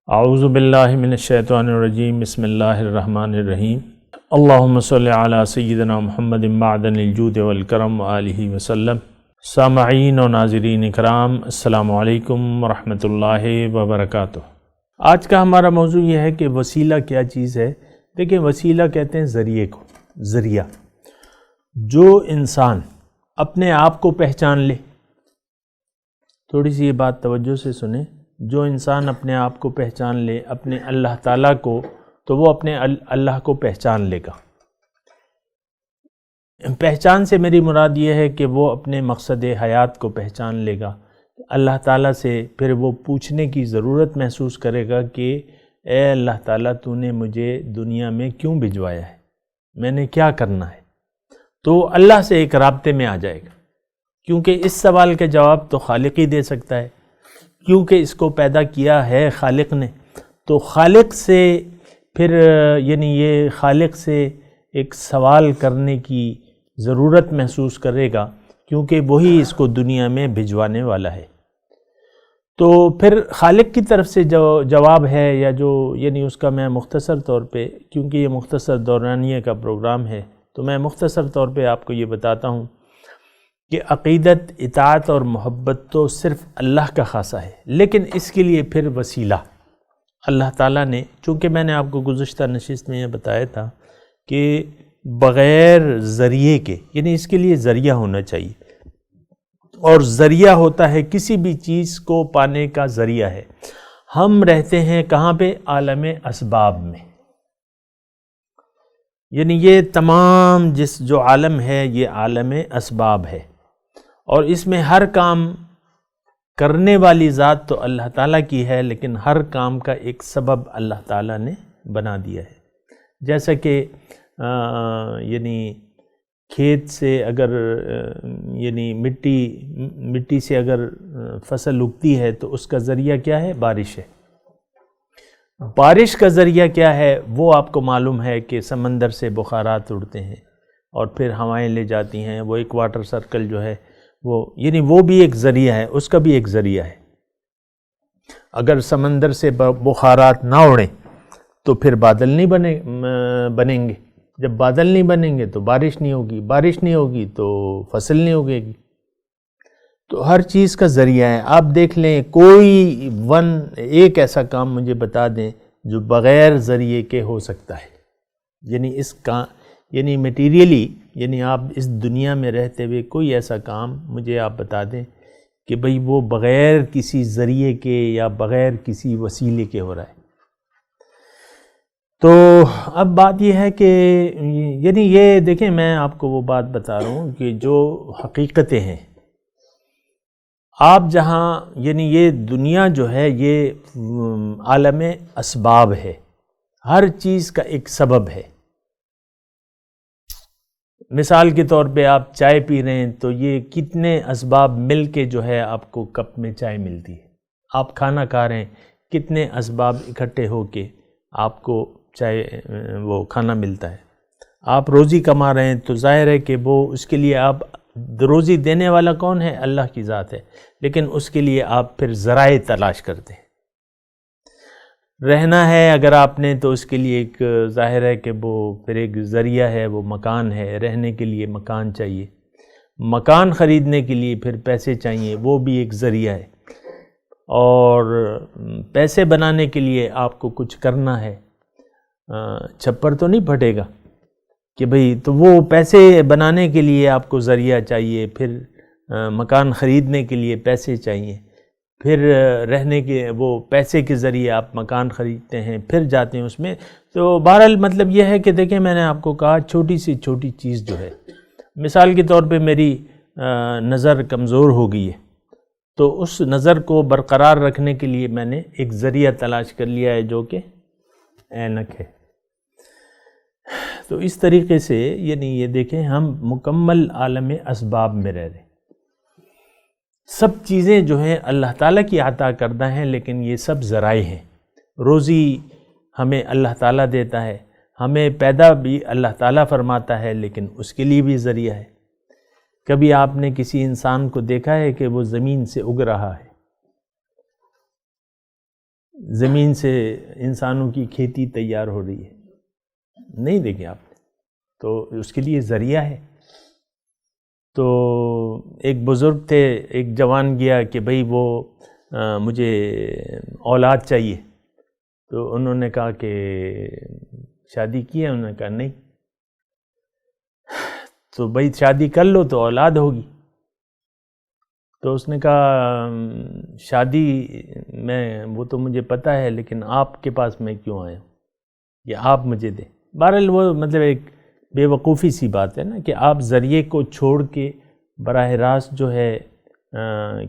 اعوذ باللہ من الشیطان الرجیم بسم اللہ الرحمن الرحیم اللہم صلی علی سیدنا محمد معدن الجود والکرم وآلہ وسلم۔ سامعین و ناظرین اکرام، السلام علیکم ورحمۃ اللہ وبرکاتہ۔ آج کا ہمارا موضوع یہ ہے کہ وسیلہ کیا چیز ہے۔ دیکھیں، وسیلہ کہتے ہیں ذریعے کو، ذریعہ۔ جو انسان اپنے آپ کو پہچان لے، تھوڑی سی یہ بات توجہ سے سنیں، جو انسان اپنے آپ کو پہچان لے، اپنے اللہ تعالیٰ کو، تو وہ اپنے اللہ کو پہچان لے گا۔ پہچان سے میری مراد یہ ہے کہ وہ اپنے مقصد حیات کو پہچان لے گا۔ اللہ تعالیٰ سے پھر وہ پوچھنے کی ضرورت محسوس کرے گا کہ اے اللہ تعالیٰ، تو نے مجھے دنیا میں کیوں بھجوایا ہے، میں نے کیا کرنا ہے۔ تو اللہ سے ایک رابطے میں آ جائے گا، کیونکہ اس سوال کے جواب تو خالق ہی دے سکتا ہے، کیونکہ اس کو پیدا کیا ہے خالق نے۔ تو خالق سے پھر یہ خالق سے ایک سوال کرنے کی ضرورت محسوس کرے گا، کیونکہ وہی اس کو دنیا میں بھجوانے والا ہے۔ تو پھر خالق کی طرف سے جو جواب ہے، یا جو اس کا میں مختصر طور پہ، کیونکہ یہ مختصر دورانیہ کا پروگرام ہے، تو میں مختصر طور پہ آپ کو یہ بتاتا ہوں کہ عقیدت، اطاعت اور محبت تو صرف اللہ کا خاصہ ہے، لیکن اس کے لیے پھر وسیلہ اللہ تعالیٰ نے، چونکہ میں نے آپ کو گزشتہ نشست میں یہ بتایا تھا کہ بغیر ذریعے کے، اس کے لیے ذریعہ ہونا چاہیے، اور ذریعہ ہوتا ہے کسی بھی چیز کو پانے کا ذریعہ ہے۔ ہم رہتے ہیں کہاں پہ؟ عالم اسباب میں۔ یہ تمام جو عالم ہے، یہ عالم اسباب ہے، اور اس میں ہر کام کرنے والی ذات تو اللہ تعالیٰ کی ہے، لیکن ہر کام کا ایک سبب اللہ تعالیٰ نے بنا دیا ہے۔ جیسا کہ کھیت سے اگر مٹی سے اگر فصل اگتی ہے تو اس کا ذریعہ کیا ہے؟ بارش ہے۔ بارش کا ذریعہ کیا ہے؟ وہ آپ کو معلوم ہے کہ سمندر سے بخارات اڑتے ہیں اور پھر ہوائیں لے جاتی ہیں، وہ ایک واٹر سرکل جو ہے وہ بھی ایک ذریعہ ہے، اس کا بھی ایک ذریعہ ہے۔ اگر سمندر سے بخارات نہ اڑیں تو پھر بادل نہیں بنیں گے، جب بادل نہیں بنیں گے تو بارش نہیں ہوگی، بارش نہیں ہوگی تو فصل نہیں اگے گی۔ تو ہر چیز کا ذریعہ ہے۔ آپ دیکھ لیں، کوئی ایک ایسا کام مجھے بتا دیں جو بغیر ذریعے کے ہو سکتا ہے، اس کا میٹیریلی، آپ اس دنیا میں رہتے ہوئے کوئی ایسا کام مجھے آپ بتا دیں کہ بھئی وہ بغیر کسی ذریعے کے یا بغیر کسی وسیلے کے ہو رہا ہے۔ تو اب بات یہ ہے کہ یہ دیکھیں، میں آپ کو وہ بات بتا رہا ہوں کہ جو حقیقتیں ہیں، آپ جہاں یہ دنیا جو ہے یہ عالم اسباب ہے، ہر چیز کا ایک سبب ہے۔ مثال کے طور پہ آپ چائے پی رہے ہیں تو یہ کتنے اسباب مل کے جو ہے آپ کو کپ میں چائے ملتی ہے۔ آپ کھانا کھا رہے ہیں، کتنے اسباب اکٹھے ہو کے آپ کو چائے کھانا ملتا ہے۔ آپ روزی کما رہے ہیں تو ظاہر ہے کہ اس کے لیے آپ، روزی دینے والا کون ہے؟ اللہ کی ذات ہے، لیکن اس کے لیے آپ پھر ذرائع تلاش کرتے ہیں۔ رہنا ہے اگر آپ نے تو اس کے لیے ایک ظاہر ہے کہ پھر ایک ذریعہ ہے، وہ مکان ہے، رہنے کے لیے مکان چاہیے، مکان خریدنے کے لیے پھر پیسے چاہیے، وہ بھی ایک ذریعہ ہے، اور پیسے بنانے کے لیے آپ کو کچھ کرنا ہے، چھپر تو نہیں پھٹے گا کہ بھئی، تو وہ پیسے بنانے کے لیے آپ کو ذریعہ چاہیے، پھر مکان خریدنے کے لیے پیسے چاہیے، پھر رہنے کے پیسے کے ذریعے آپ مکان خریدتے ہیں، پھر جاتے ہیں اس میں۔ تو بہرحال مطلب یہ ہے کہ دیکھیں، میں نے آپ کو کہا چھوٹی سی چھوٹی چیز جو ہے، مثال کے طور پہ میری نظر کمزور ہو گئی ہے، تو اس نظر کو برقرار رکھنے کے لیے میں نے ایک ذریعہ تلاش کر لیا ہے، جو کہ اینک ہے۔ تو اس طریقے سے یہ دیکھیں، ہم مکمل عالم اسباب میں رہ رہے ہیں۔ سب چیزیں جو ہیں اللہ تعالیٰ کی عطا کردہ ہیں، لیکن یہ سب ذرائع ہیں۔ روزی ہمیں اللہ تعالیٰ دیتا ہے، ہمیں پیدا بھی اللہ تعالیٰ فرماتا ہے، لیکن اس کے لیے بھی ذریعہ ہے۔ کبھی آپ نے کسی انسان کو دیکھا ہے کہ وہ زمین سے اگ رہا ہے؟ زمین سے انسانوں کی کھیتی تیار ہو رہی ہے، نہیں دیکھے آپ نے، تو اس کے لیے ذریعہ ہے۔ تو ایک بزرگ تھے، ایک جوان گیا کہ بھئی وہ مجھے اولاد چاہیے، تو انہوں نے کہا کہ شادی کی ہے؟ انہوں نے کہا نہیں۔ تو بھئی شادی کر لو تو اولاد ہوگی۔ تو اس نے کہا شادی میں وہ تو مجھے پتہ ہے، لیکن آپ کے پاس میں کیوں آیا ہوں، یا آپ مجھے دیں۔ بہرحال وہ مطلب ایک بے وقوفی سی بات ہے نا کہ آپ ذریعے کو چھوڑ کے براہ راست جو ہے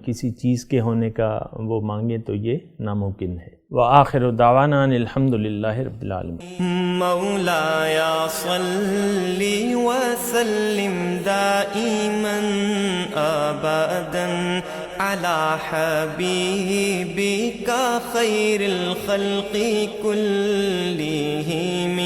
کسی چیز کے ہونے کا وہ مانگیں تو یہ ناممکن ہے۔ وآخر دعوانا ان الحمد للہ رب العالمین۔ مولاي صل وسلم دائما ابدا على حبيبك خير الخلق كلهم